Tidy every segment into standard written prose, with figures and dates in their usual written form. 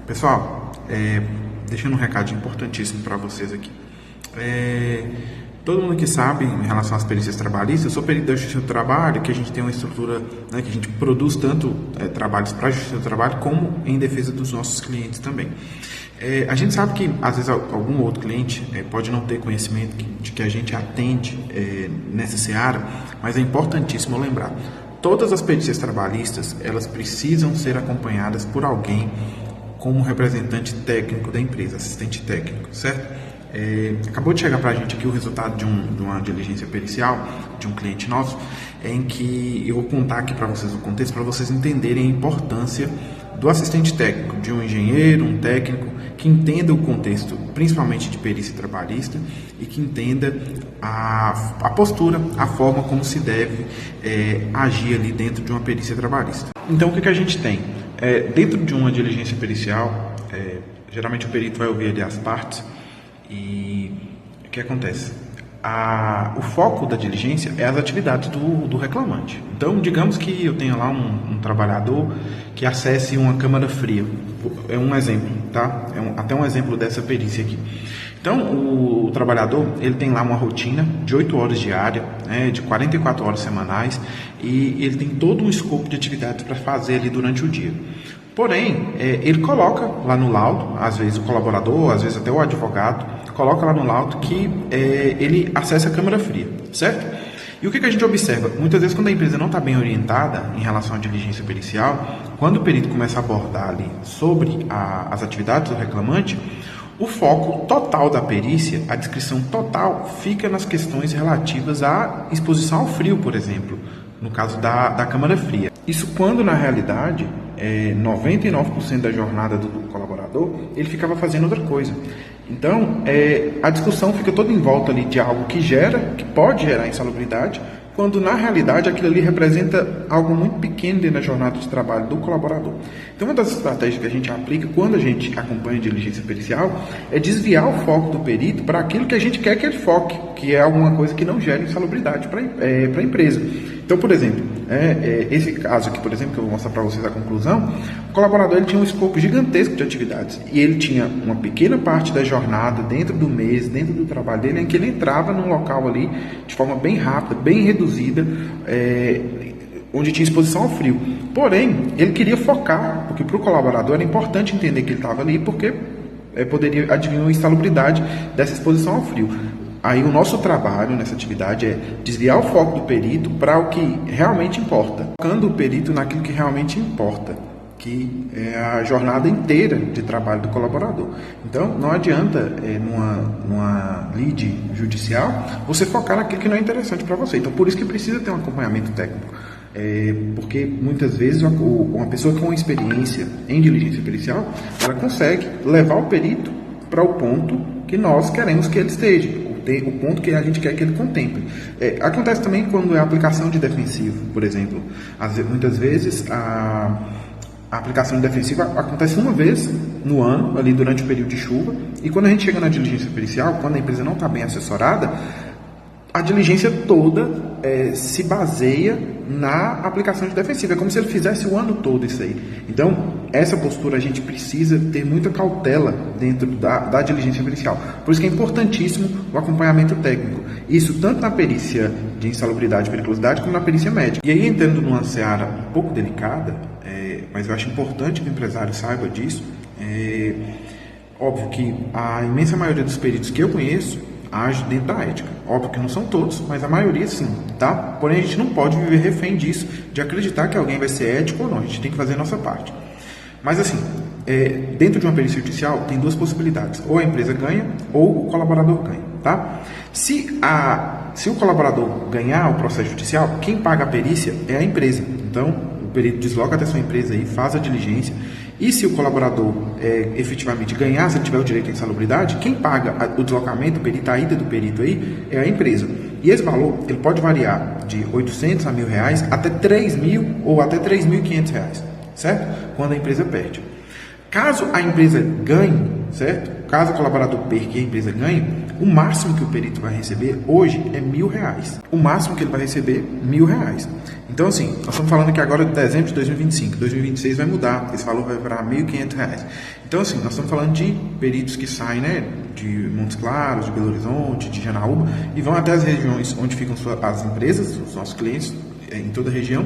Pessoal, deixando um recado importantíssimo para vocês aqui. Todo mundo aqui sabe, em relação às perícias trabalhistas, eu sou perito da Justiça do Trabalho, que a gente tem uma estrutura, né, que a gente produz tanto trabalhos para a Justiça do Trabalho, como em defesa dos nossos clientes também. A gente sabe que, às vezes, algum outro cliente pode não ter conhecimento de que a gente atende nessa seara, mas é importantíssimo lembrar. Todas as perícias trabalhistas, elas precisam ser acompanhadas por alguém como representante técnico da empresa, assistente técnico, certo? Acabou de chegar para a gente aqui o resultado de uma diligência pericial de um cliente nosso, em que eu vou contar aqui para vocês o contexto, para vocês entenderem a importância do assistente técnico, de um engenheiro, um técnico que entenda o contexto, principalmente de perícia trabalhista, e que entenda a postura, a forma como se deve agir ali dentro de uma perícia trabalhista. Então, o que a gente tem? Dentro de uma diligência pericial, geralmente o perito vai ouvir ali as partes, e o que acontece? O foco da diligência é as atividades do reclamante. Então, digamos que eu tenha lá um trabalhador que acesse uma câmara fria. É um exemplo, tá? Até um exemplo dessa perícia aqui. Então, o trabalhador, ele tem lá uma rotina de 8 horas diária, de 44 horas semanais, e ele tem todo um escopo de atividades para fazer ali durante o dia. Porém, ele coloca lá no laudo, às vezes o colaborador, às vezes até o advogado, coloca lá no laudo que ele acessa a câmara fria, certo? E o que a gente observa? Muitas vezes, quando a empresa não está bem orientada em relação à diligência pericial, quando o perito começa a abordar ali sobre as atividades do reclamante, o foco total da perícia, a descrição total, fica nas questões relativas à exposição ao frio, por exemplo, no caso da câmara fria. Isso quando, na realidade, 99% da jornada do colaborador, ele ficava fazendo outra coisa. Então, a discussão fica toda em volta ali de algo que pode gerar insalubridade, quando na realidade aquilo ali representa algo muito pequeno dentro da jornada de trabalho do colaborador. Então, uma das estratégias que a gente aplica quando a gente acompanha a diligência pericial é desviar o foco do perito para aquilo que a gente quer que ele foque, que é alguma coisa que não gere insalubridade para a empresa. Então, por exemplo, esse caso aqui, por exemplo, que eu vou mostrar para vocês a conclusão, o colaborador ele tinha um escopo gigantesco de atividades e ele tinha uma pequena parte da jornada dentro do mês, dentro do trabalho dele, em que ele entrava num local ali de forma bem rápida, bem reduzida, onde tinha exposição ao frio. Porém, ele queria focar, porque para o colaborador era importante entender que ele estava ali, porque poderia advir uma insalubridade dessa exposição ao frio. Aí o nosso trabalho nessa atividade é desviar o foco do perito para o que realmente importa, focando o perito naquilo que realmente importa, que é a jornada inteira de trabalho do colaborador. Então, não adianta, numa lide judicial, você focar naquilo que não é interessante para você. Então, por isso que precisa ter um acompanhamento técnico. Porque muitas vezes uma pessoa com experiência em diligência pericial, ela consegue levar o perito para o ponto que nós queremos que ele esteja, o ponto que a gente quer que ele contemple. Acontece também quando é a aplicação de defensivo, por exemplo. Muitas vezes a aplicação de defensiva acontece uma vez no ano, ali durante o período de chuva, e quando a gente chega na diligência pericial, quando a empresa não está bem assessorada, a diligência toda se baseia na aplicação de defensiva. É como se ele fizesse o ano todo isso aí. Então, essa postura a gente precisa ter muita cautela dentro da diligência pericial. Por isso que é importantíssimo o acompanhamento técnico. Isso tanto na perícia de insalubridade e periculosidade, como na perícia médica. E aí, entrando numa seara um pouco delicada, mas eu acho importante que o empresário saiba disso, óbvio que a imensa maioria dos peritos que eu conheço age dentro da ética. Óbvio que não são todos, mas a maioria sim, tá? Porém, a gente não pode viver refém disso, de acreditar que alguém vai ser ético ou não. A gente tem que fazer a nossa parte. Mas assim, dentro de uma perícia judicial, tem duas possibilidades. Ou a empresa ganha, ou o colaborador ganha, tá? Se o colaborador ganhar o processo judicial, quem paga a perícia é a empresa. Então, o perito desloca até sua empresa aí, faz a diligência. E se o colaborador efetivamente ganhar, se ele tiver o direito à insalubridade, quem paga o deslocamento, a ida do perito aí, é a empresa. E esse valor, ele pode variar de R$800 a R$1.000, até R$3.000 ou até R$3.500, certo? Quando a empresa perde. Caso a empresa ganhe, certo? Caso o colaborador perca e a empresa ganhe, o máximo que o perito vai receber hoje é R$1.000. O máximo que ele vai receber, R$1.000. Então, assim, nós estamos falando aqui agora de dezembro de 2025. 2026 vai mudar, esse valor vai virar R$1.500. Então, assim, nós estamos falando de peritos que saem, né, de Montes Claros, de Belo Horizonte, de Janaúba, e vão até as regiões onde ficam as empresas, os nossos clientes, em toda a região,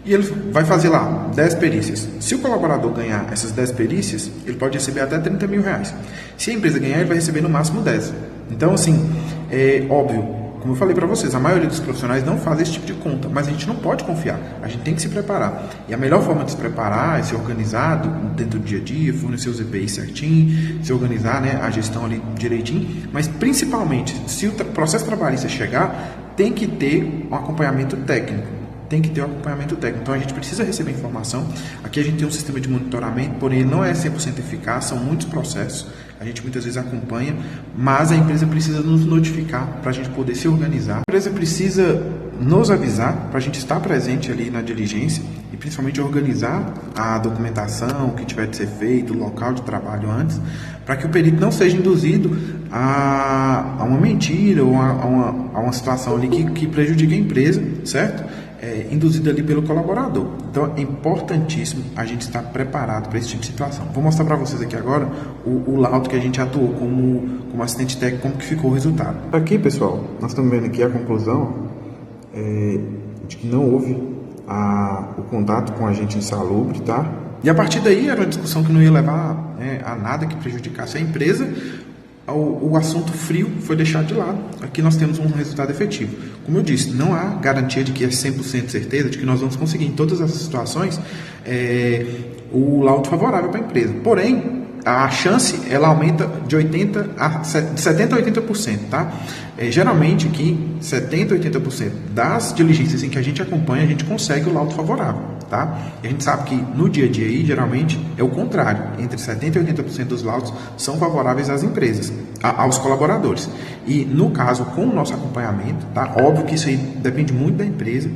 e ele vai fazer lá 10 perícias. Se o colaborador ganhar essas 10 perícias, ele pode receber até R$30.000. Se a empresa ganhar, ele vai receber no máximo 10. Então, assim, é óbvio, como eu falei para vocês, a maioria dos profissionais não faz esse tipo de conta, mas a gente não pode confiar, a gente tem que se preparar. E a melhor forma de se preparar é ser organizado dentro do dia a dia, fornecer os EPIs certinho, se organizar, né, a gestão ali direitinho, mas principalmente, se o processo trabalhista chegar, tem que ter um acompanhamento técnico. Então a gente precisa receber informação. Aqui a gente tem um sistema de monitoramento, porém ele não é 100% eficaz, são muitos processos. A gente muitas vezes acompanha, mas a empresa precisa nos notificar para a gente poder se organizar. A empresa precisa nos avisar para a gente estar presente ali na diligência e principalmente organizar a documentação, o que tiver de ser feito, o local de trabalho antes, para que o perito não seja induzido a uma mentira ou a uma situação ali que prejudique a empresa, certo? Induzida ali pelo colaborador. Então é importantíssimo a gente estar preparado para esse tipo de situação. Vou mostrar para vocês aqui agora o laudo que a gente atuou como assistente técnico, como que ficou o resultado. Aqui, pessoal, nós estamos vendo aqui a conclusão de que não houve o contato com o agente insalubre, tá? E a partir daí era uma discussão que não ia levar a nada que prejudicasse a empresa. O assunto frio foi deixado de lado. Aqui nós temos um resultado efetivo. Como eu disse, não há garantia de que é 100% certeza de que nós vamos conseguir em todas essas situações o laudo favorável para a empresa. Porém, a chance ela aumenta de 70% a 80%, tá? Geralmente aqui 70% a 80% das diligências em que a gente acompanha, a gente consegue o laudo favorável, tá? E a gente sabe que no dia a dia aí, geralmente é o contrário, entre 70% e 80% dos laudos são favoráveis às empresas, aos colaboradores. E no caso, com o nosso acompanhamento, tá? Óbvio que isso aí depende muito da empresa,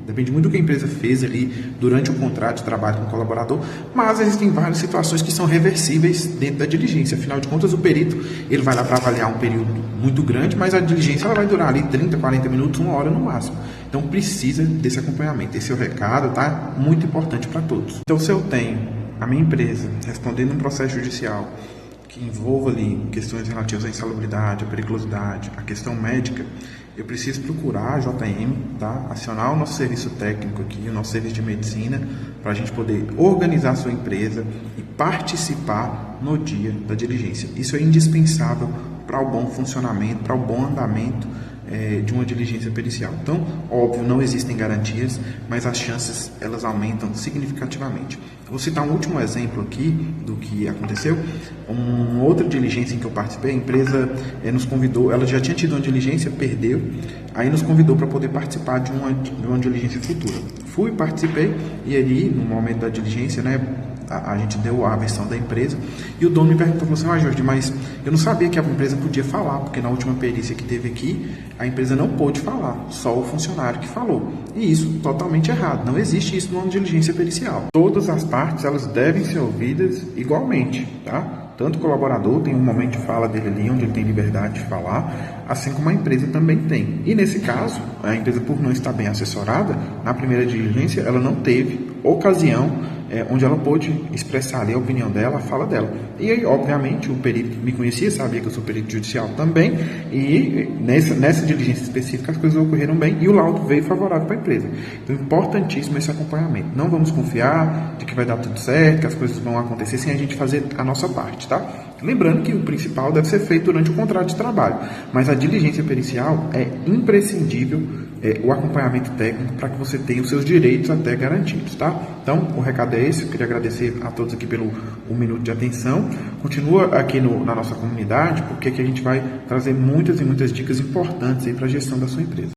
depende muito do que a empresa fez ali durante o contrato de trabalho com o colaborador, mas existem várias situações que são reversíveis dentro da diligência. Afinal de contas, o perito ele vai lá para avaliar um período muito grande, mas a diligência ela vai durar ali 30, 40 minutos, 1 hora no máximo. Então precisa desse acompanhamento. Esse é o recado, tá? Muito importante para todos. Então, se eu tenho a minha empresa respondendo um processo judicial que envolva ali questões relativas à insalubridade, à periculosidade, à questão médica, eu preciso procurar a JM, tá? Acionar o nosso serviço técnico aqui, o nosso serviço de medicina, para a gente poder organizar a sua empresa e participar no dia da diligência. Isso é indispensável para o bom funcionamento, para o bom andamento de uma diligência pericial. Então, óbvio, não existem garantias, mas as chances elas aumentam significativamente. Eu vou citar um último exemplo aqui do que aconteceu. Uma outra diligência em que eu participei, a empresa nos convidou, ela já tinha tido uma diligência, perdeu, aí nos convidou para poder participar de uma diligência futura. Fui, participei, e ali, no momento da diligência, né, a gente deu a versão da empresa e o dono me perguntou assim: Jorge, mas eu não sabia que a empresa podia falar, porque na última perícia que teve aqui, a empresa não pôde falar, só o funcionário que falou. E isso totalmente errado, não existe isso numa diligência pericial. Todas as partes elas devem ser ouvidas igualmente, tá? Tanto o colaborador tem um momento de fala dele ali, onde ele tem liberdade de falar, assim como a empresa também tem. E nesse caso, a empresa, por não estar bem assessorada, na primeira diligência, ela não teve ocasião onde ela pôde expressar ali a opinião dela, a fala dela. E aí, obviamente, o perito me conhecia, sabia que eu sou perito judicial também, e nessa diligência específica as coisas ocorreram bem e o laudo veio favorável para a empresa. Então, importantíssimo esse acompanhamento. Não vamos confiar de que vai dar tudo certo, que as coisas vão acontecer sem a gente fazer a nossa parte, tá? Lembrando que o principal deve ser feito durante o contrato de trabalho, mas a diligência pericial é imprescindível o acompanhamento técnico para que você tenha os seus direitos até garantidos, tá? Então, o recado é esse. Eu queria agradecer a todos aqui pelo 1 minuto de atenção. Continua aqui na nossa comunidade, porque aqui a gente vai trazer muitas e muitas dicas importantes aí para a gestão da sua empresa.